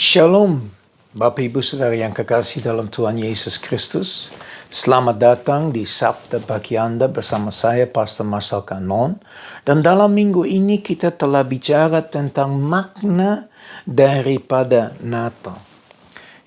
Shalom, Bapak Ibu Saudara yang kekasih dalam Tuhan Yesus Kristus. Selamat datang di Sabda bagi Anda bersama saya, Pastor Marcel Kanon. Dan dalam minggu ini kita telah bicara tentang makna daripada Natal.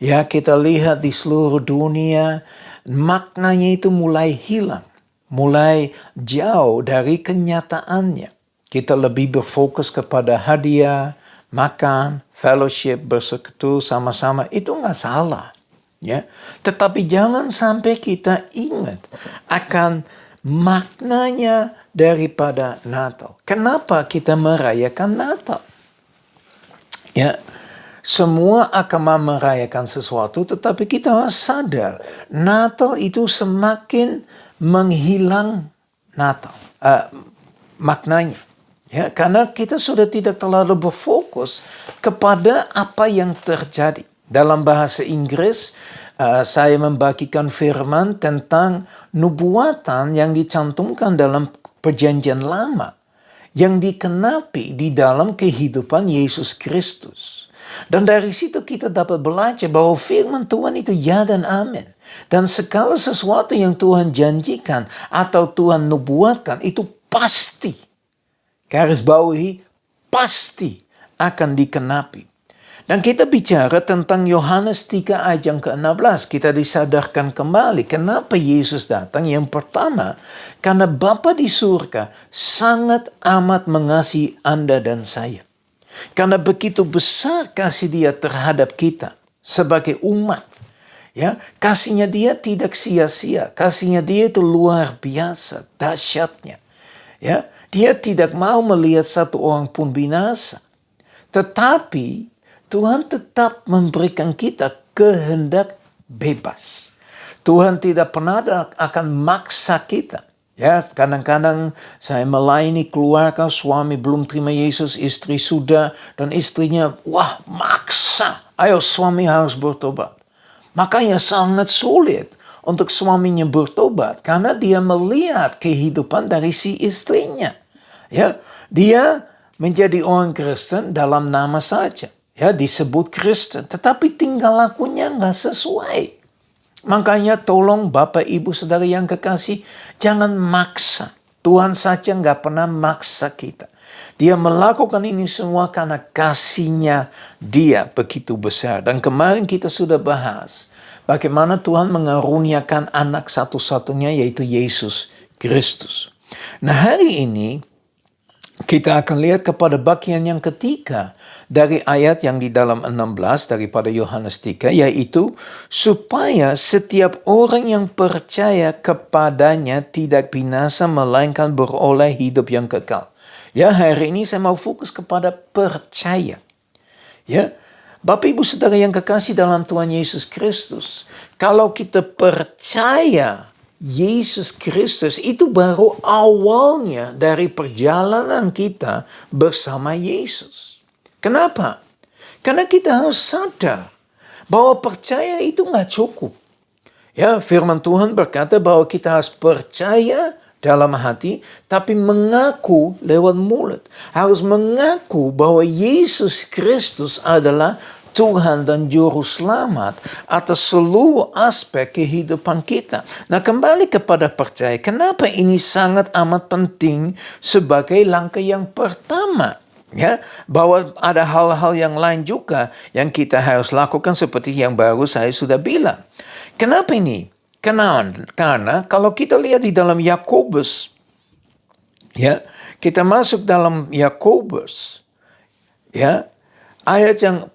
Ya, kita lihat di seluruh dunia, maknanya itu mulai hilang, mulai jauh dari kenyataannya. Kita lebih berfokus kepada hadiah, makan, fellowship, bersekutu sama-sama, itu nggak salah. Ya, tetapi jangan sampai kita ingat akan maknanya daripada Natal. Kenapa kita merayakan Natal? Ya, semua agama merayakan sesuatu, tetapi kita harus sadar Natal itu semakin menghilang maknanya. Ya, karena kita sudah tidak terlalu berfokus kepada apa yang terjadi. Dalam bahasa Inggris, saya membagikan firman tentang nubuatan yang dicantumkan dalam Perjanjian Lama, yang dikenapi di dalam kehidupan Yesus Kristus. Dan dari situ kita dapat belajar bahwa firman Tuhan itu ya dan amin. Dan segala sesuatu yang Tuhan janjikan atau Tuhan nubuatkan itu pasti. Garis bawahi pasti akan dikenapi. Dan kita bicara tentang Yohanes 3 ayat yang ke-16. Kita disadarkan kembali kenapa Yesus datang. Yang pertama, karena Bapa di surga sangat amat mengasihi Anda dan saya. Karena begitu besar kasih Dia terhadap kita sebagai umat. Ya, kasihnya Dia tidak sia-sia. Kasihnya Dia itu luar biasa, dahsyatnya. Ya, Dia tidak mau melihat satu orang pun binasa. Tetapi Tuhan tetap memberikan kita kehendak bebas. Tuhan tidak pernah akan maksa kita. Ya, kadang-kadang saya melayani keluarga, suami belum terima Yesus, istri sudah, dan istrinya, wah maksa. Ayo suami harus bertobat. Makanya sangat sulit untuk suaminya bertobat karena dia melihat kehidupan dari si istrinya. Ya, dia menjadi orang Kristen dalam nama saja. Ya, disebut Kristen, tetapi tingkah lakunya nggak sesuai. Makanya tolong Bapak Ibu Saudara yang kekasih, jangan maksa. Tuhan saja nggak pernah maksa kita. Dia melakukan ini semua karena kasihnya Dia begitu besar. Dan kemarin kita sudah bahas bagaimana Tuhan mengaruniakan anak satu-satunya yaitu Yesus Kristus. Nah, hari ini kita akan lihat kepada bagian yang ketiga dari ayat yang di dalam 16 daripada Yohanes 3, yaitu supaya setiap orang yang percaya kepadanya tidak binasa melainkan beroleh hidup yang kekal. Ya, hari ini saya mau fokus kepada percaya. Ya, Bapak Ibu Saudara yang kekasih dalam Tuhan Yesus Kristus, kalau kita percaya Yesus Kristus itu baru awalnya dari perjalanan kita bersama Yesus. Kenapa? Karena kita harus sadar bahwa percaya itu nggak cukup. Ya, firman Tuhan berkata bahwa kita harus percaya dalam hati, tapi mengaku lewat mulut. Harus mengaku bahwa Yesus Kristus adalah Tuhan dan Juru Selamat atas seluruh aspek kehidupan kita. Nah, kembali kepada percaya. Kenapa ini sangat amat penting sebagai langkah yang pertama? Ya, bahwa ada hal-hal yang lain juga yang kita harus lakukan seperti yang baru saya sudah bilang. Kenapa ini? Karena kalau kita lihat di dalam Yakobus, ya, kita masuk dalam Yakobus, ya,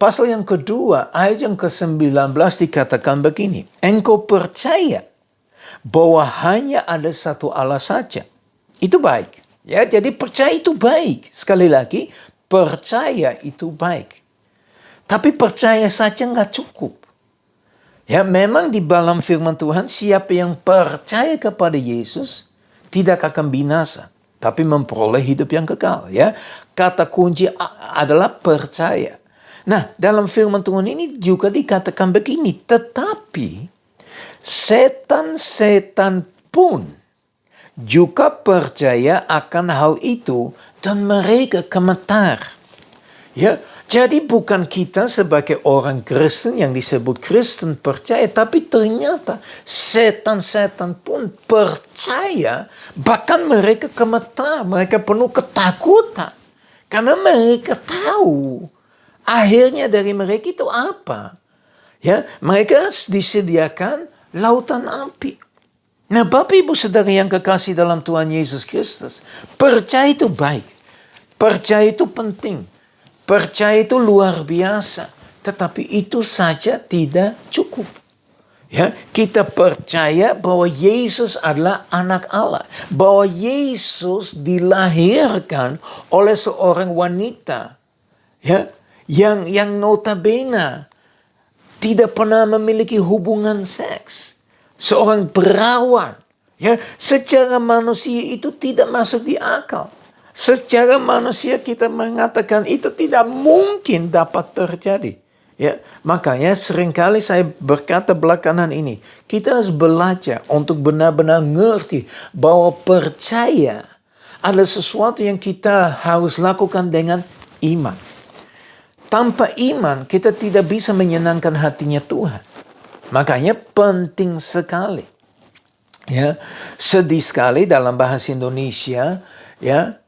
pasal yang kedua, ayat yang ke-19 dikatakan begini. Engkau percaya bahwa hanya ada satu Allah saja. Itu baik. Ya, jadi percaya itu baik. Sekali lagi, percaya itu baik. Tapi percaya saja nggak cukup. Ya, memang di dalam firman Tuhan, siapa yang percaya kepada Yesus tidak akan binasa, tapi memperoleh hidup yang kekal. Ya, kata kunci adalah percaya. Nah, dalam firman Tuhan ini juga dikatakan begini, tetapi setan-setan pun juga percaya akan hal itu dan mereka gemetar. Ya, Jadi bukan kita sebagai orang Kristen yang disebut Kristen percaya, tapi ternyata setan-setan pun percaya, bahkan mereka gemetar, mereka penuh ketakutan. Karena mereka tahu akhirnya dari mereka itu apa. Ya, mereka disediakan lautan api. Nah, Bapak Ibu Saudara yang kekasih dalam Tuhan Yesus Kristus, percaya itu baik, percaya itu penting. Percaya itu luar biasa, tetapi itu saja tidak cukup. Ya, kita percaya bahwa Yesus adalah anak Allah, bahwa Yesus dilahirkan oleh seorang wanita, ya, yang notabene tidak pernah memiliki hubungan seks, seorang perawan, ya, secara manusia itu tidak masuk di akal. Secara manusia kita mengatakan itu tidak mungkin dapat terjadi. Ya, makanya seringkali saya berkata belakangan ini, kita harus belajar untuk benar-benar ngerti bahwa percaya adalah sesuatu yang kita harus lakukan dengan iman. Tanpa iman kita tidak bisa menyenangkan hatinya Tuhan. Makanya penting sekali. Ya, sedih sekali dalam bahasa Indonesia, ya.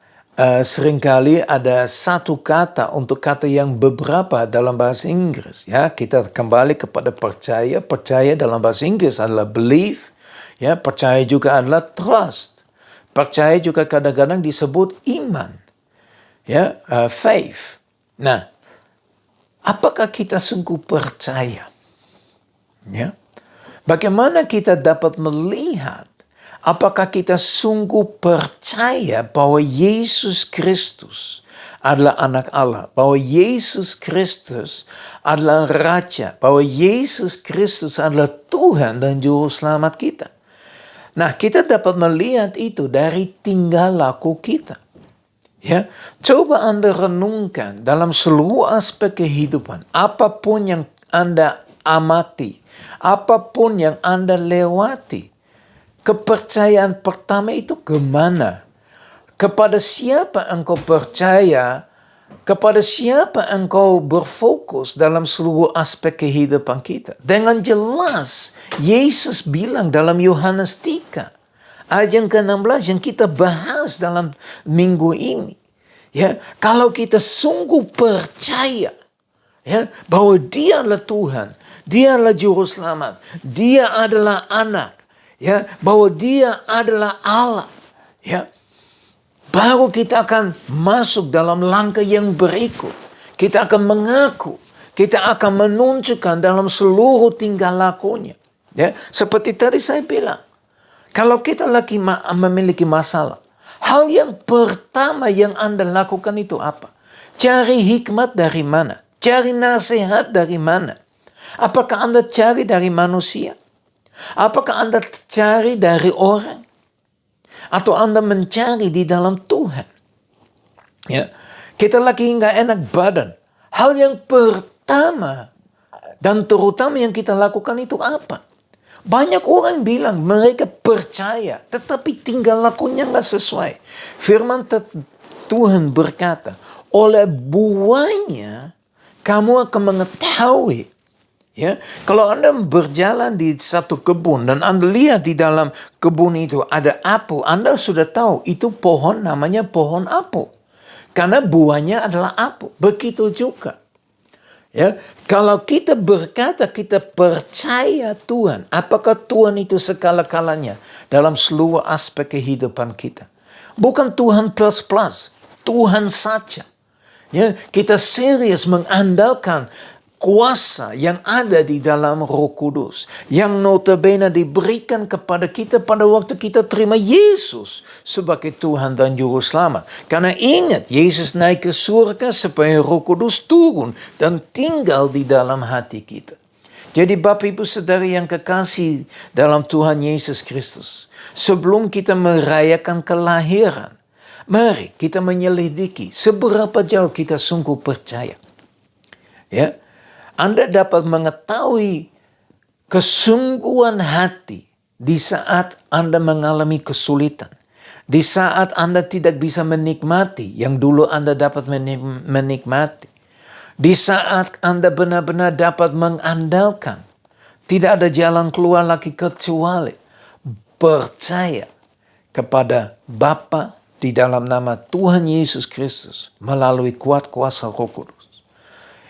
Seringkali ada satu kata untuk kata yang beberapa dalam bahasa Inggris. Ya, kita kembali kepada percaya. Percaya dalam bahasa Inggris adalah believe. Ya, percaya juga adalah trust. Percaya juga kadang-kadang disebut iman. Ya, faith. Nah, apakah kita sungguh percaya? Ya, bagaimana kita dapat melihat apakah kita sungguh percaya bahwa Yesus Kristus adalah anak Allah, bahwa Yesus Kristus adalah Raja, bahwa Yesus Kristus adalah Tuhan dan Juru Selamat kita. Nah, kita dapat melihat itu dari tingkah laku kita. Ya, coba Anda renungkan dalam seluruh aspek kehidupan, apapun yang Anda amati, apapun yang Anda lewati, kepercayaan pertama itu kemana? Kepada siapa engkau percaya? Kepada siapa engkau berfokus dalam seluruh aspek kehidupan kita? Dengan jelas, Yesus bilang dalam Yohanes 3, ayat yang ke-16 yang kita bahas dalam minggu ini. Ya, kalau kita sungguh percaya, ya, bahwa Dia adalah Tuhan, Dia adalah Juru Selamat, Dia adalah anak, ya, bahwa Dia adalah Allah, ya, baru kita akan masuk dalam langkah yang berikut. Kita akan mengaku, kita akan menunjukkan dalam seluruh tingkah lakunya. Ya, seperti tadi saya bilang, kalau kita lagi memiliki masalah, hal yang pertama yang Anda lakukan itu apa? Cari hikmat dari mana? Cari nasihat dari mana? Apakah Anda cari dari manusia? Apakah Anda cari dari orang? Atau Anda mencari di dalam Tuhan? Ya, kita lagi nggak enak badan. Hal yang pertama dan terutama yang kita lakukan itu apa? Banyak orang bilang mereka percaya, tetapi tinggal lakunya nggak sesuai. Firman Tuhan berkata, oleh buahnya kamu akan mengetahui. Ya, kalau Anda berjalan di satu kebun dan Anda lihat di dalam kebun itu ada apel, Anda sudah tahu itu pohon namanya pohon apel. Karena buahnya adalah apel. Begitu juga. Ya, kalau kita berkata kita percaya Tuhan, apakah Tuhan itu segala-galanya dalam seluruh aspek kehidupan kita? Bukan Tuhan plus-plus, Tuhan saja. Ya, kita serius mengandalkan kuasa yang ada di dalam Roh Kudus yang notabene diberikan kepada kita pada waktu kita terima Yesus sebagai Tuhan dan Juru Selamat. Karena ingat, Yesus naik ke surga supaya Roh Kudus turun dan tinggal di dalam hati kita. Jadi Bapak Ibu Saudara yang kekasih dalam Tuhan Yesus Kristus, sebelum kita merayakan kelahiran, mari kita menyelidiki seberapa jauh kita sungguh percaya. Ya, Anda dapat mengetahui kesungguhan hati di saat Anda mengalami kesulitan. Di saat Anda tidak bisa menikmati yang dulu Anda dapat menikmati. Di saat Anda benar-benar dapat mengandalkan, tidak ada jalan keluar lagi kecuali percaya kepada Bapa di dalam nama Tuhan Yesus Kristus melalui kuat kuasa Roh Kudus.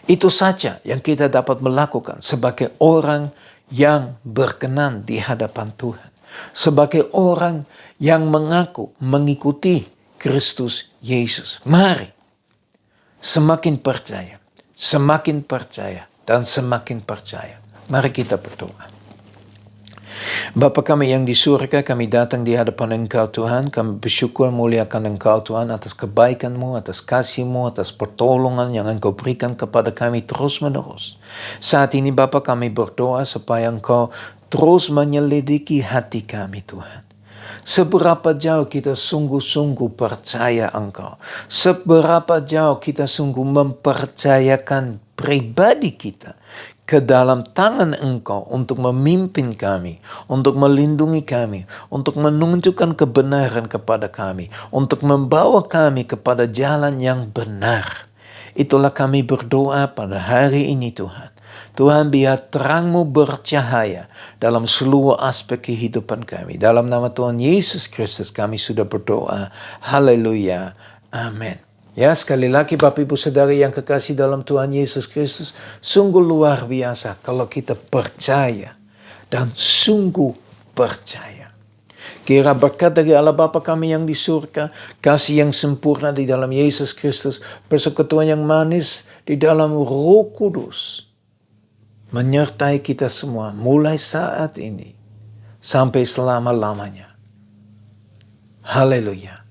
Itu saja yang kita dapat melakukan sebagai orang yang berkenan di hadapan Tuhan. Sebagai orang yang mengaku mengikuti Kristus Yesus. Mari semakin percaya, dan semakin percaya. Mari kita berdoa. Bapa kami yang di surga, kami datang di hadapan Engkau Tuhan. Kami bersyukur muliakan Engkau Tuhan atas kebaikan-Mu, atas kasih-Mu, atas pertolongan yang Engkau berikan kepada kami terus menerus. Saat ini Bapa kami berdoa supaya Engkau terus menyelidiki hati kami Tuhan. Seberapa jauh kita sungguh-sungguh percaya Engkau. Seberapa jauh kita sungguh mempercayakan pribadi kita ke dalam tangan Engkau untuk memimpin kami, untuk melindungi kami, untuk menunjukkan kebenaran kepada kami, untuk membawa kami kepada jalan yang benar. Itulah kami berdoa pada hari ini Tuhan. Tuhan, biar terang-Mu bercahaya dalam seluruh aspek kehidupan kami. Dalam nama Tuhan Yesus Kristus kami sudah berdoa. Haleluya. Amin. Ya, sekali lagi Bapak Ibu Saudara yang kekasih dalam Tuhan Yesus Kristus, sungguh luar biasa kalau kita percaya dan sungguh percaya. Kira berkat dari Allah Bapa kami yang di surga, kasih yang sempurna di dalam Yesus Kristus, persekutuan yang manis di dalam Roh Kudus, menyertai kita semua mulai saat ini sampai selama-lamanya. Haleluya.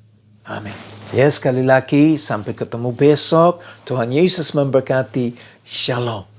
Amin. Ya, sekali lagi sampai ketemu besok. Tuhan Yesus memberkati. Shalom.